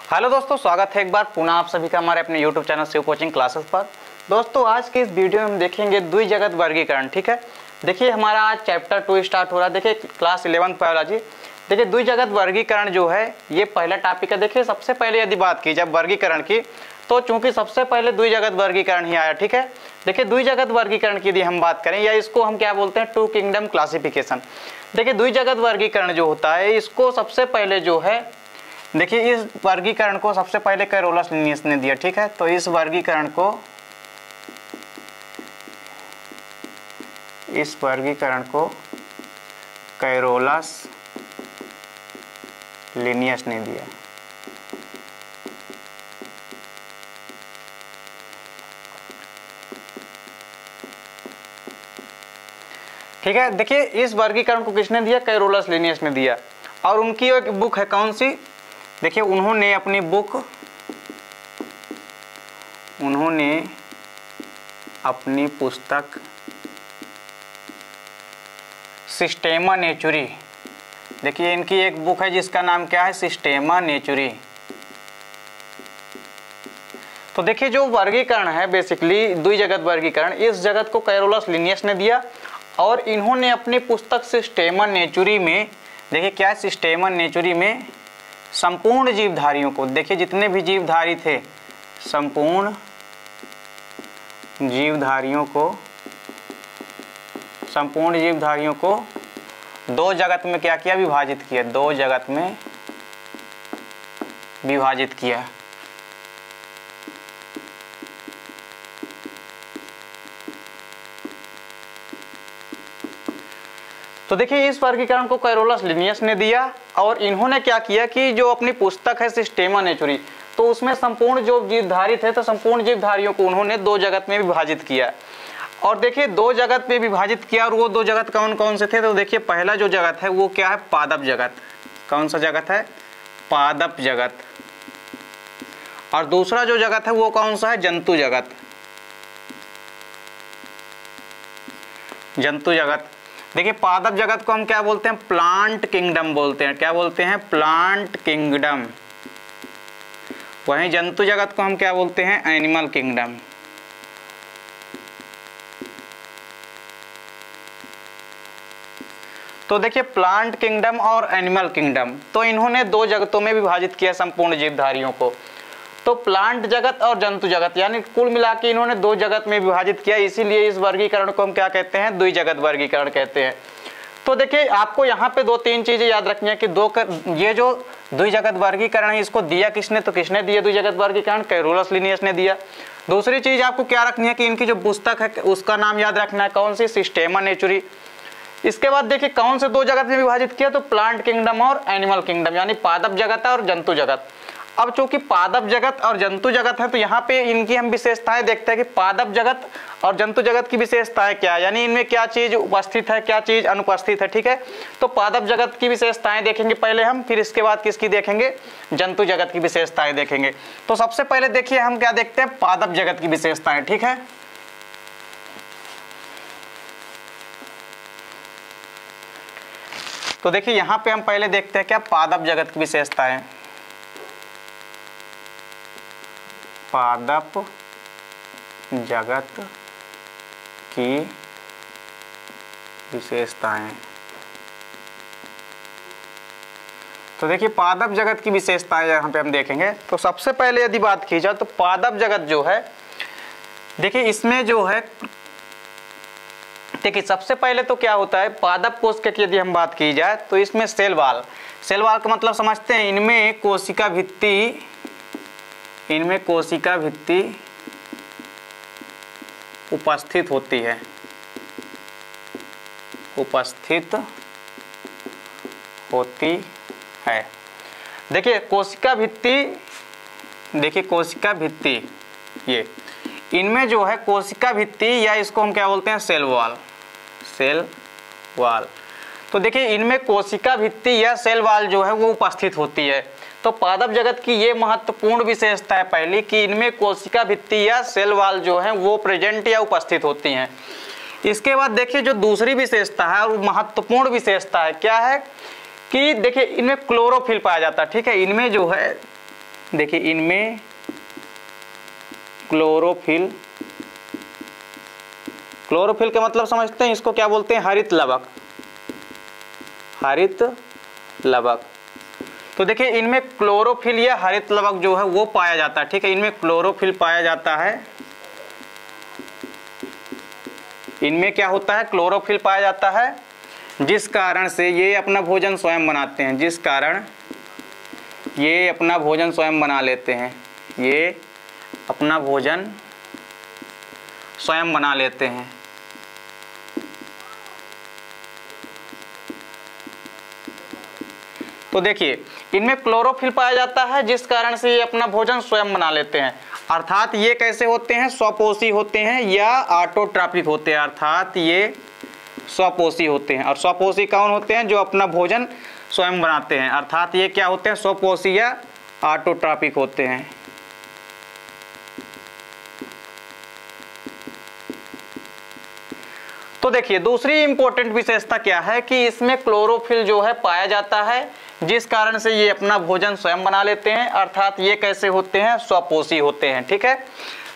Hello दोस्तों, स्वागत है एक बार पुनः आप सभी का हमारे अपने YouTube channel Shiv coaching classes पर। दोस्तों आज के इस वीडियो में हम देखेंगे द्विजगत वर्गीकरण। ठीक है, देखिए हमारा आज चैप्टर 2 स्टार्ट हो रहा है। देखिए क्लास 11 बायोलॉजी। देखिए द्विजगत वर्गीकरण जो है ये पहला टॉपिक है। देखिए सबसे पहले यदि बात की जब वर्गीकरण की तो चूंकि सबसे पहले द्विजगत वर्गीकरण ही आया। ठीक है, देखिए द्विजगत वर्गीकरण की यदि हम बात करें या इसको हम क्या बोलते हैं, टू किंगडम क्लासिफिकेशन। देखिए द्विजगत वर्गीकरण जो होता है इसको सबसे पहले जो है, देखिए इस वर्गीकरण को सबसे पहले कैरोलस लिनियस ने दिया। ठीक है, तो इस वर्गीकरण को कैरोलस लिनियस ने दिया। ठीक है, देखिए इस वर्गीकरण को किसने दिया, कैरोलस लिनियस ने दिया। और उनकी एक बुक है, कौन सी, देखिए उन्होंने अपनी पुस्तक सिस्टेमा नेचुरी, देखिए इनकी एक बुक है जिसका नाम क्या है, सिस्टेमा नेचुरी। तो देखिए जो वर्गीकरण है बेसिकली द्विजगत वर्गीकरण, इस जगत को कैरोलस लिनियस ने दिया और इन्होंने अपनी पुस्तक सिस्टेमा नेचुरी में, देखिए क्या है, सिस्टेमा नेचुरी में संपूर्ण जीवधारियों को, देखिए जितने भी जीवधारी थे संपूर्ण जीवधारियों को दो जगत में क्या किया, विभाजित किया, दो जगत में विभाजित किया। तो देखिए इस वर्गीकरण को कैरोलस लिनियस ने दिया और इन्होंने क्या किया कि जो अपनी पुस्तक है सिस्टेमा नेचुरी, तो उसमें संपूर्ण जो जीवधारी थे तो संपूर्ण जीवधारियों को उन्होंने दो जगत में विभाजित किया। और देखिए दो जगत में विभाजित किया और वो दो जगत कौन कौन से थे, तो देखिए पहला जो जगत है वो क्या है, पादप जगत। कौन सा जगत है, पादप जगत। और दूसरा जो जगत है वो कौन सा है, जंतु जगत। जंतु जगत, देखिए पादप जगत को हम क्या बोलते हैं, प्लांट किंगडम बोलते हैं। क्या बोलते हैं, प्लांट किंगडम। वहीं जंतु जगत को हम क्या बोलते हैं, एनिमल किंगडम। तो देखिए प्लांट किंगडम और एनिमल किंगडम, तो इन्होंने दो जगतों में विभाजित किया संपूर्ण जीवधारियों को। तो प्लांट जगत और जंतु जगत, यानी कुल मिला के इन्होंने दो जगत में विभाजित किया, इसीलिए इस वर्गीकरण को हम क्या कहते हैं, द्विजगत वर्गीकरण कहते हैं। तो देखिए आपको यहाँ पे दो तीन चीजें याद रखनी है कि ये जो द्विजगत वर्गीकरण है इसको दिया किसने, तो किसने दिया द्विजगत वर्गीकरण, कैरोलस लिनियस ने दिया। दूसरी चीज आपको क्या रखनी है कि इनकी जो पुस्तक है उसका नाम याद रखना है, कौन सी, सिस्टेमा नेचुरी। इसके बाद देखिए कौन से दो जगत में विभाजित किया, तो प्लांट किंगडम और एनिमल किंगडम, यानी पादप जगत और जंतु जगत। अब चूंकि पादप जगत और जंतु जगत है तो यहाँ पे इनकी हम विशेषताएं देखते हैं कि पादप जगत और जंतु जगत की विशेषताएं क्या है, यानी इनमें क्या चीज उपस्थित है, क्या चीज अनुपस्थित है। ठीक है, तो पादप जगत की विशेषताएं देखेंगे पहले हम, फिर इसके बाद किसकी देखेंगे, जंतु जगत की विशेषताएं देखेंगे। तो सबसे पहले देखिए हम क्या देखते हैं, पादप जगत की विशेषताएं। ठीक है, तो देखिए यहाँ पे हम पहले देखते हैं क्या, पादप जगत की विशेषताएं। पादप जगत की विशेषताएं। तो देखिए पादप जगत की विशेषताएं यहाँ पे हम देखेंगे। तो सबसे पहले यदि बात की जाए तो पादप जगत जो है, देखिए इसमें जो है, देखिए सबसे पहले तो क्या होता है, पादप कोश की यदि हम बात की जाए तो इसमें सेल वाल का मतलब समझते हैं, इनमें कोशिका भित्ति उपस्थित होती है। देखिए कोशिका भित्ति, ये इनमें जो है कोशिका भित्ति या इसको हम क्या बोलते हैं, सेल वाल। तो देखिए इनमें कोशिका भित्ति या सेल वाल जो है वो उपस्थित होती है। तो पादप जगत की ये महत्वपूर्ण विशेषता है पहली कि इनमें कोशिका भित्ति या सेल वाल जो है वो प्रेजेंट या उपस्थित होती हैं। इसके बाद देखिए जो दूसरी विशेषता है और महत्वपूर्ण विशेषता है क्या है कि देखिए इनमें क्लोरोफिल पाया जाता है। ठीक है, इनमें जो है देखिए इनमें क्लोरोफिल, क्लोरोफिल का मतलब समझते हैं, इसको क्या बोलते हैं, हरित लवक, हरित लवक। तो देखिए इनमें क्लोरोफिल या हरित लवक जो है वो पाया जाता है, ठीक है, इनमें क्लोरोफिल पाया जाता है, इनमें क्या होता है, क्लोरोफिल पाया जाता है, जिस कारण से ये अपना भोजन स्वयं बनाते हैं, जिस कारण ये अपना भोजन स्वयं बना लेते हैं, ये अपना भोजन स्वयं बना लेते हैं। तो देखिए इनमें क्लोरोफिल पाया जाता है, जिस कारण से ये अपना भोजन स्वयं बना लेते हैं। अर्थात ये कैसे होते हैं, स्वपोषी होते हैं या ऑटोट्रॉपिक होते हैं, अर्थात ये स्वपोषी होते हैं। और स्वपोषी कौन होते हैं, जो अपना भोजन स्वयं बनाते हैं, अर्थात ये क्या होते हैं, स्वपोषी या ऑटोट्रॉपिक होते हैं। तो देखिए दूसरी इंपॉर्टेंट विशेषता क्या है कि इसमें क्लोरोफिल जो है पाया जाता है, जिस कारण से ये अपना भोजन स्वयं बना लेते हैं, अर्थात ये कैसे होते हैं, स्वपोषी होते हैं, ठीक है।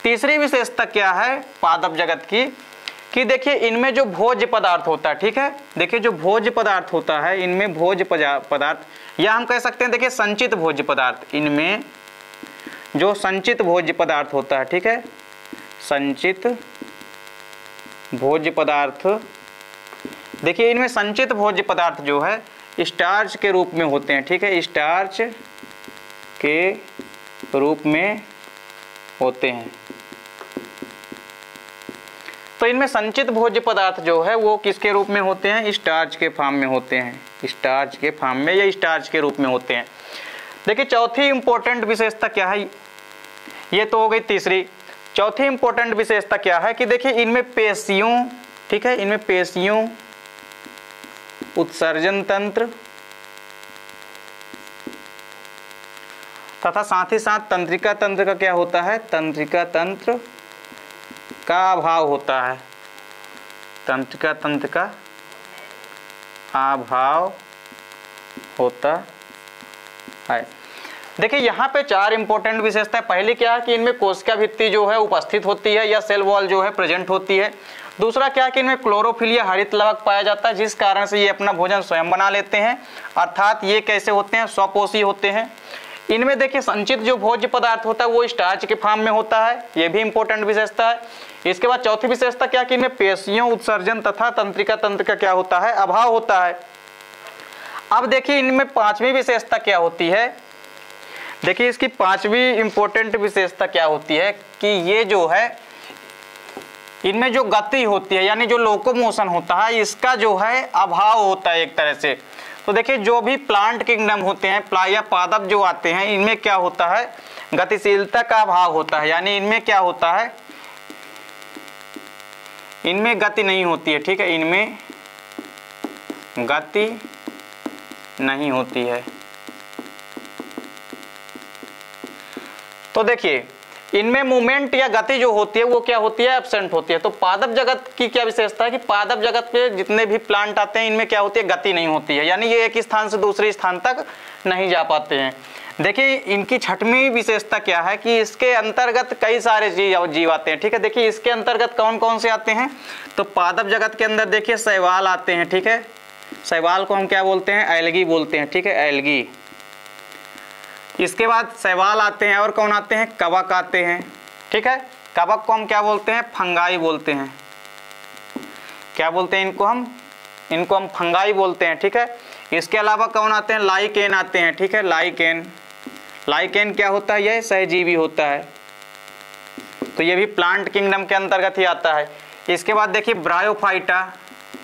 तीसरी विशेषता क्या है पादप जगत की, कि देखिए इनमें जो भोज्य पदार्थ होता है, ठीक है, देखिए जो भोज्य पदार्थ होता है, इनमें भोज्य पदार्थ या हम कह सकते हैं देखिए संचित भोज्य पदार्थ, इनमें जो संचित भोज्य पदार्थ होता है, ठीक है, संचित भोज्य पदार्थ, देखिए इनमें संचित भोज्य पदार्थ जो है स्टार्च के रूप में होते हैं, ठीक है, स्टार्च के रूप में होते हैं। तो इनमें संचित भोज्य पदार्थ जो है वो किसके रूप में होते हैं, स्टार्च के फॉर्म में होते हैं, स्टार्च के फॉर्म में या स्टार्च के रूप में होते हैं। देखिए चौथी इंपॉर्टेंट विशेषता क्या है, ये तो हो गई तीसरी। चौथी इंपॉर्टेंट विशेषता क्या है कि देखिए इनमें पेशियों, ठीक है, इनमें पेशियों, उत्सर्जन तंत्र तथा साथ ही साथ तंत्रिका तंत्र का क्या होता है, तंत्रिका तंत्र का अभाव होता है, तंत्रिका तंत्र का अभाव होता है। देखिए यहाँ पे चार इंपॉर्टेंट विशेषता है। पहली क्या है कि इनमें कोशिका भित्ति जो है उपस्थित होती है या सेल वॉल जो है प्रेजेंट होती है। दूसरा क्या है कि इनमें क्लोरोफिल या हरित लवक पाया जाता है, जिस कारण से ये अपना भोजन स्वयं बना लेते हैं, अर्थात ये कैसे होते हैं, स्वपोषी होते हैं। इनमें देखिए संचित जो भोज्य पदार्थ होता है वो स्टार्च के फॉर्म में होता है, ये भी इंपॉर्टेंट विशेषता है। इसके बाद चौथी विशेषता क्या कि इनमें पेशियों, उत्सर्जन तथा तंत्रिका तंत्र का क्या होता है, अभाव होता है। अब देखिए इनमें पांचवी विशेषता क्या होती है, देखिए इसकी पांचवी इंपॉर्टेंट विशेषता क्या होती है कि ये जो है इनमें जो गति होती है यानी जो लोकोमोशन होता है इसका जो है अभाव होता है एक तरह से। तो देखिए जो भी प्लांट किंगडम होते हैं या पादप जो आते हैं इनमें क्या होता है, गतिशीलता का अभाव होता है, यानी इनमें क्या होता है, इनमें गति नहीं होती है, ठीक है, इनमें गति नहीं होती है। तो देखिए इनमें मूवमेंट या गति जो होती है वो क्या होती है, एब्सेंट होती है। तो पादप जगत की क्या विशेषता है कि पादप जगत पे जितने भी प्लांट आते हैं इनमें क्या होती है, गति नहीं होती है, यानी ये एक स्थान से दूसरे स्थान तक नहीं जा पाते हैं। देखिए इनकी छठवीं विशेषता क्या है कि इसके अंतर्गत कई सारे जीव आते हैं, ठीक है। देखिए इसके अंतर्गत कौन कौन से आते हैं, तो पादप जगत के अंदर देखिए शैवाल आते हैं, ठीक है, शैवाल को हम क्या बोलते हैं, एल्गी बोलते हैं, ठीक है, एल्गी। इसके बाद शैवाल आते हैं और कौन आते हैं, कवक आते हैं, ठीक है, कवक को हम क्या बोलते हैं, फंगाई बोलते हैं, क्या बोलते हैं इनको हम फंगाई बोलते हैं, ठीक है। इसके अलावा कौन आते हैं, लाइकेन आते हैं, ठीक है, लाइकेन क्या होता है, यह सहजीवी होता है, तो ये भी प्लांट किंगडम के अंतर्गत ही आता है। इसके बाद देखिए ब्रायोफाइटा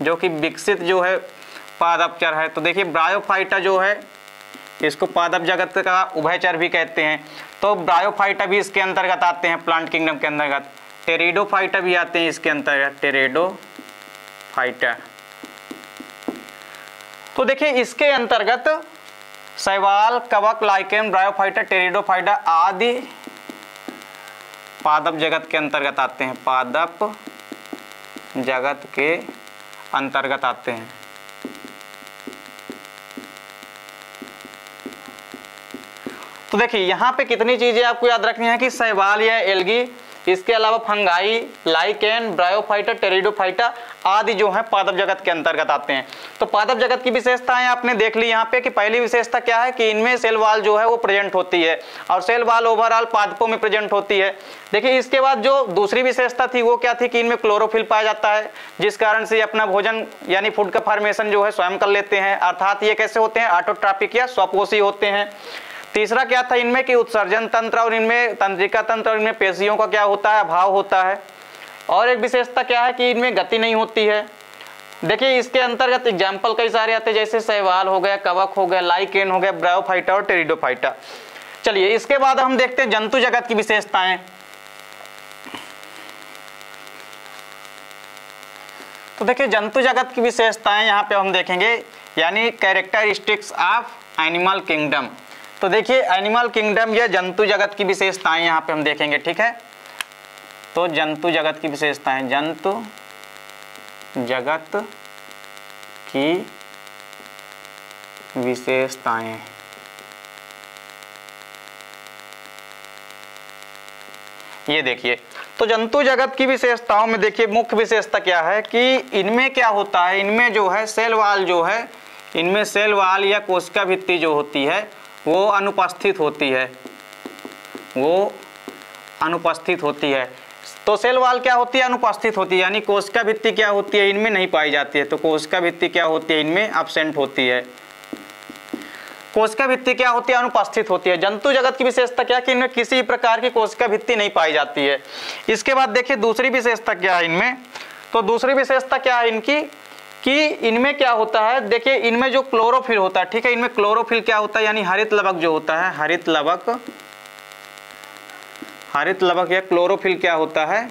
जो कि विकसित जो है पादपचर है, तो देखिए ब्रायोफाइटा जो है इसको पादप जगत का उभयचर भी कहते हैं, तो ब्रायोफाइटा भी इसके अंतर्गत आते हैं प्लांट किंगडम के अंतर्गत। टेरिडोफाइटा भी आते हैं इसके अंतर्गत, टेरिडोफाइटा। तो देखिए इसके अंतर्गत शैवाल, कवक, लाइकेन, ब्रायोफाइटा, टेरिडोफाइटा आदि पादप जगत के अंतर्गत आते हैं, पादप जगत के अंतर्गत आते हैं। तो देखिए यहाँ पे कितनी चीजें आपको याद रखनी है कि शैवाल या एल्गी, इसके अलावा फंगाई, लाइकेन, ब्रायोफाइटा, टेरिडोफाइटा आदि जो है पादप जगत के अंतर्गत आते हैं। तो पादप जगत की विशेषताएं आपने देख ली यहाँ पे कि पहली विशेषता क्या है कि इनमें सेल वॉल जो है वो प्रेजेंट होती है और सेल वॉल ओवरऑल पादपों में प्रेजेंट होती है। देखिए इसके बाद जो दूसरी विशेषता थी वो क्या थी कि इनमें क्लोरोफिल पाया जाता है, जिस कारण से अपना भोजन यानी फूड का फॉर्मेशन जो है स्वयं कर लेते हैं, अर्थात ये कैसे होते हैं, ऑटोट्रॉपिक या स्वपोषी होते हैं। तीसरा क्या था इनमें कि उत्सर्जन तंत्र और इनमें तंत्रिका तंत्र और इनमें पेशियों का क्या होता है, अभाव होता है। और एक विशेषता क्या है कि इनमें गति नहीं होती है। देखिए इसके अंतर्गत एग्जाम्पल कई सारे आते हैं, जैसे शैवाल हो गया, कवक हो गया, लाइकेन हो गया, ब्रायोफाइटा और टेरिडोफाइटा। चलिए इसके बाद हम देखते हैं जंतु जगत की विशेषताएं। तो देखिए जंतु जगत की विशेषताएं यहाँ पे हम देखेंगे, यानी कैरेक्टरिस्टिक्स ऑफ एनिमल किंगडम। तो देखिए एनिमल किंगडम या जंतु जगत की विशेषताएं यहाँ पे हम देखेंगे, ठीक है। तो जंतु जगत की विशेषताएं, जंतु जगत की विशेषताएं, ये देखिए तो जंतु जगत की विशेषताओं में देखिए मुख्य विशेषता क्या है कि इनमें क्या होता है, इनमें जो है सेल वॉल जो है, इनमें सेल वॉल या कोशिका भित्ति जो होती है वो अनुपस्थित होती है, वो अनुपस्थित होती है। तो सेल वॉल क्या होती है, अनुपस्थित होती है, यानी कोशिका भित्ति क्या होती है, इनमें नहीं पाई जाती है। तो कोशिका भित्ति क्या होती है, इनमें एब्सेंट होती है। कोशिका भित्ति क्या होती है, अनुपस्थित होती है। जंतु जगत की विशेषता क्या कि इनमें किसी प्रकार की कोशिका भित्ति नहीं पाई जाती है। इसके बाद देखिए दूसरी विशेषता क्या है इनमें, तो दूसरी विशेषता क्या है इनकी कि इनमें क्या होता है, देखिए इनमें जो क्लोरोफिल होता है, ठीक है, इनमें क्लोरोफिल क्या होता है, यानी हरित लवक जो होता है, हरित लवक या क्लोरोफिल क्या होता है,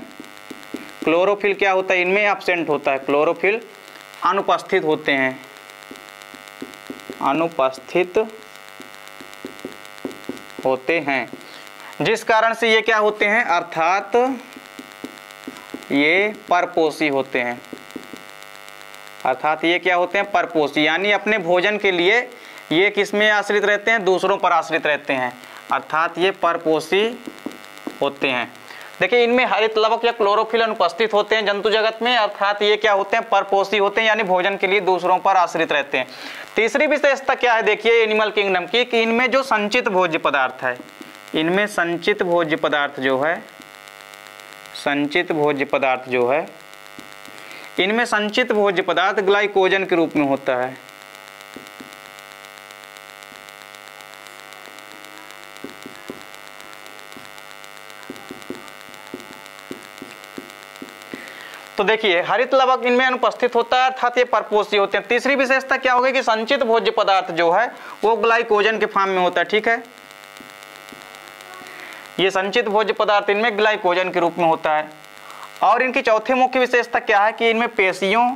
क्लोरोफिल क्या होता है, इनमें एब्सेंट होता है, क्लोरोफिल अनुपस्थित होते हैं, अनुपस्थित होते हैं, जिस कारण से ये क्या होते हैं, अर्थात ये परपोषी होते हैं, अर्थात ये क्या होते हैं, परपोषी, यानी अपने भोजन के लिए ये किसमें आश्रित रहते हैं, दूसरों पर आश्रित रहते हैं, अर्थात ये परपोषी होते हैं। देखिए इनमें हरित लवक या क्लोरोफिल अनुपस्थित होते हैं जंतु जगत में, अर्थात ये क्या होते हैं, परपोषी होते हैं, यानी भोजन के लिए दूसरों पर आश्रित रहते हैं। तीसरी विशेषता क्या है देखिए एनिमल किंगडम की कि इनमें जो संचित भोज्य पदार्थ है, इनमें संचित भोज्य पदार्थ जो है, संचित भोज्य पदार्थ जो है, इनमें संचित भोज्य पदार्थ ग्लाइकोजन के रूप में होता है। तो देखिए हरित लवक इनमें अनुपस्थित होता है, अर्थात ये परपोषी होते हैं। तीसरी विशेषता क्या होगी कि संचित भोज्य पदार्थ जो है वो ग्लाइकोजन के फॉर्म में होता है, ठीक है, ये संचित भोज्य पदार्थ इनमें ग्लाइकोजन के रूप में होता है। और इनकी चौथी मुख्य विशेषता क्या है कि इनमें पेशियों,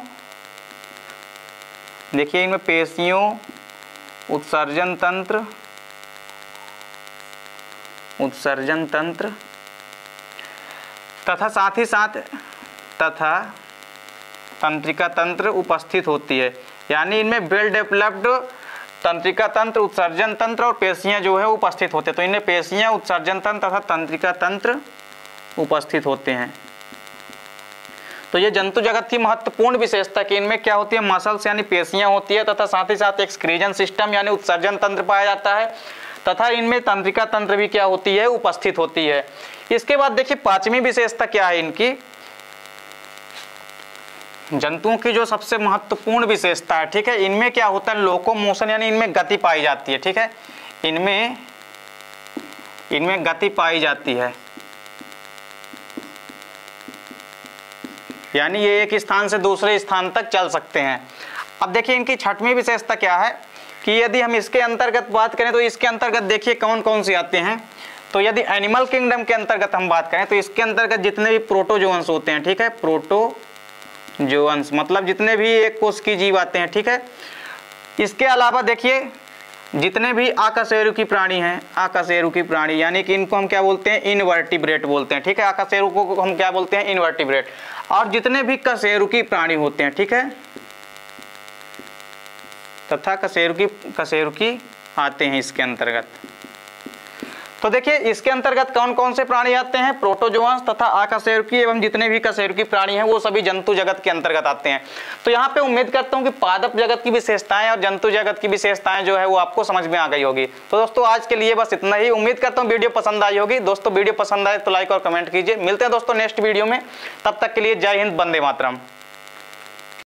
देखिए इनमें पेशियों, उत्सर्जन तंत्र तथा साथ ही साथ तथा तंत्रिका तंत्र उपस्थित होती है, यानी इनमें वेल डेवलप्ड तंत्रिका तंत्र, उत्सर्जन तंत्र और पेशियां जो है उपस्थित होते हैं। तो इनमें पेशियां, उत्सर्जन तंत्र तथा तंत्रिका तंत्र उपस्थित होते हैं। तो ये जंतु जगत की महत्वपूर्ण विशेषता कि इनमें क्या होती है, मसल्स यानी पेशियां होती है तथा साथ ही साथ एक्सक्रीजन सिस्टम यानी उत्सर्जन तंत्र पाया जाता है तथा इनमें तंत्रिका तंत्र भी क्या होती है, उपस्थित होती है। इसके बाद देखिए पांचवी विशेषता क्या है इनकी, जंतुओं की जो सबसे महत्वपूर्ण विशेषता है, ठीक है, इनमें क्या होता है, लोकोमोशन यानी इनमें गति पाई जाती है, ठीक है, इनमें गति पाई जाती है, यानी ये एक स्थान से दूसरे स्थान तक चल सकते हैं। अब देखिए इनकी छठवीं विशेषता क्या है कि यदि हम इसके अंतर्गत बात करें तो इसके अंतर्गत देखिए कौन कौन से आते हैं। तो यदि एनिमल किंगडम के अंतर्गत हम बात करें तो इसके अंतर्गत जितने भी प्रोटोजोअन्स होते हैं, ठीक है, प्रोटोजोअन्स मतलब जितने भी एक कोश की जीव आते हैं, ठीक है। इसके अलावा देखिए जितने भी आकाशेरुकी प्राणी हैं, आकाशेरुकी प्राणी यानी कि इनको हम क्या बोलते हैं, इनवर्टिब्रेट बोलते हैं, ठीक है, आकाशेरुकों को हम क्या बोलते हैं, इनवर्टिब्रेट। और जितने भी कशेरुकी प्राणी होते हैं, ठीक है, तथा कशेरुकी आते हैं इसके अंतर्गत। तो देखिए इसके अंतर्गत कौन कौन से प्राणी आते हैं, प्रोटोजोआंस तथा अकशेरुकी एवं जितने भी कशेरुकी प्राणी हैं वो सभी जंतु जगत के अंतर्गत आते हैं। तो यहाँ पे उम्मीद करता हूँ कि पादप जगत की विशेषताएं और जंतु जगत की विशेषताएं जो है वो आपको समझ में आ गई होगी। तो दोस्तों आज के लिए बस इतना ही। उम्मीद करता हूँ वीडियो पसंद आई होगी। दोस्तों वीडियो पसंद आए तो लाइक और कमेंट कीजिए। मिलते हैं दोस्तों नेक्स्ट वीडियो में, तब तक के लिए जय हिंद, वंदे मातरम।